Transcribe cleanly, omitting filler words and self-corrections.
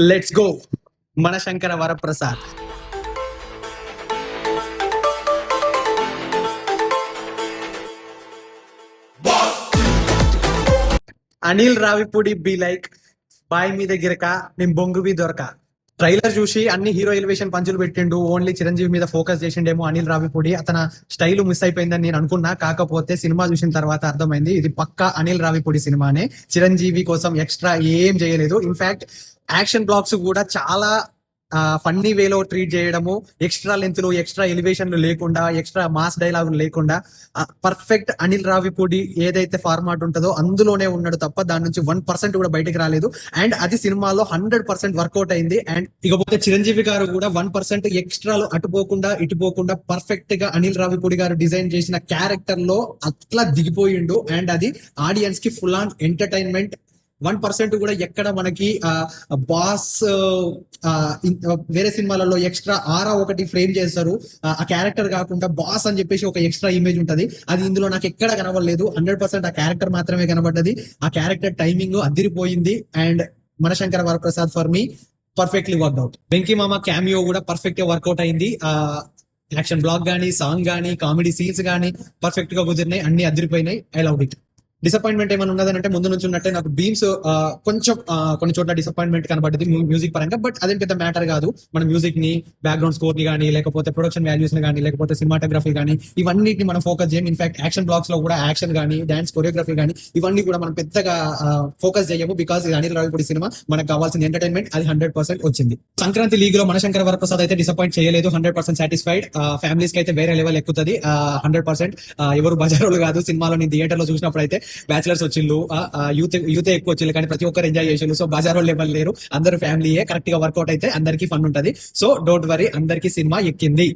Let's go మన Shankara Varaprasad. Anil Ravipudi be like boy మీ దగ్గరక నేను బొంగువి దొరక. ట్రైలర్ చూసి అన్ని హీరో ఎలివేషన్ పంచులు పెట్టిండు, ఓన్లీ చిరంజీవి మీద ఫోకస్ చేసిండేమో అనిల్ రావిపూడి. అతని స్టైల్ మిస్ అయిపోయిందని నేను అనుకున్నా, కాకపోతే సినిమా చూసిన తర్వాత అర్థమైంది ఇది పక్కా అనిల్ రావిపూడి సినిమానే. చిరంజీవి కోసం ఎక్స్ట్రా ఏం చేయలేదు. ఇన్ఫాక్ట్ యాక్షన్ బ్లాక్స్ కూడా చాలా ఫన్నీ వేలో ట్రీట్ చేయడము, ఎక్స్ట్రా లెంత్లు, ఎక్స్ట్రా ఎలివేషన్లు లేకుండా, ఎక్స్ట్రా మాస్ డైలాగులు లేకుండా పర్ఫెక్ట్ అనిల్ రావిపూడి ఏదైతే ఫార్మాట్ ఉంటుందో అందులోనే ఉన్నాడు తప్ప దాని నుంచి 1% కూడా బయటకు రాలేదు. అండ్ అది సినిమాలో 100% వర్కౌట్ అయింది. అండ్ ఇకపోతే చిరంజీవి గారు కూడా 1% ఎక్స్ట్రాలు అటుపోకుండా ఇటుపోకుండా పర్ఫెక్ట్ గా అనిల్ రావిపూడి గారు డిజైన్ చేసిన క్యారెక్టర్ లో అట్లా దిగిపోయిండు. అండ్ అది ఆడియన్స్ కి ఫుల్ ఆన్ ఎంటర్టైన్మెంట్. 1% కూడా ఎక్కడ మనకి బాస్ వేరే సినిమాలలో ఎక్స్ట్రా ఆరా ఒకటి ఫ్రేమ్ చేస్తారు, ఆ క్యారెక్టర్ కాకుండా బాస్ అని చెప్పేసి ఒక ఎక్స్ట్రా ఇమేజ్ ఉంటది. అది ఇందులో నాకు ఎక్కడ కనబడలేదు. 100% ఆ క్యారెక్టర్ మాత్రమే కనబడ్డది. ఆ క్యారెక్టర్ టైమింగ్ అదిరిపోయింది. అండ్ మనశంకర Varaprasad for me perfectly work out. Venky మామ క్యామియో కూడా పర్ఫెక్ట్ గా వర్కౌట్ అయింది. యాక్షన్ బ్లాక్ గానీ, సాంగ్ గానీ, కామెడీ సీన్స్ గానీ పర్ఫెక్ట్ గా కుదిరినాయి, అన్ని అదిరిపోయినాయి. I love it. డిసప్పాయింట్మెంట్ ఏమైనా ఉన్నదంటే ముందు నుంచి ఉన్నట్టే నాకు బీమ్స్ కొంచెం కొన్ని చోట్ల డిసప్పాయింట్మెంట్ కనబడ్డది మ్యూజిక్ పరంగా. బట్ అదేం పెద్ద మ్యాటర్ కాదు. మన మ్యూజిక్ ని, బ్యాక్గ్రౌండ్ స్కోర్ ని కానీ, లేకపోతే ప్రొడక్షన్ వాల్యూస్ ని కానీ, లేకపోతే సినిమాటోగ్రఫీ కానీ, ఇవన్నిటిని మనం ఫోకస్ చేయం. ఇన్ఫాక్ట్ యాక్షన్ బ్లాక్స్ లో కూడా యాక్షన్ కానీ, డాన్స్ కొరియోగ్రఫీ కానీ, ఇవన్నీ కూడా మనం పెద్దగా ఫోకస్ చేయము. బికాస్ ఇది అనిల్ రావిపూడి సినిమా, మనకు కావాల్సిన ఎంటర్టైన్మెంట్ అది 100% వచ్చింది. సంక్రాంతి లీగ్ లో మనశంకర వరప్రసాద్ అయితే డిసప్పాయింట్ చేయలేదు. 100% సాటిస్ఫైడ్. ఫ్యామిలీస్ కి అయితే వేరే లెవెల్ ఎక్కుతుంది. 100% ఎవరు బజారోలు కాదు. సినిమాలో నేను థియేటర్ లో చూసినప్పుడు అయితే బ్యాచిలర్స్ వచ్చిండు, యూత్ ఎక్కువ వచ్చింది, కానీ ప్రతి ఒక్కరు ఎంజాయ్ చేసిండు. సో బజారో లెవెల్ లేరు, అందరూ ఫ్యామిలీయే. కరెక్ట్ గా వర్కౌట్ అయితే అందరికి ఫన్ ఉంటది. సో డోంట్ వరీ, అందరికి సినిమా ఎక్కింది.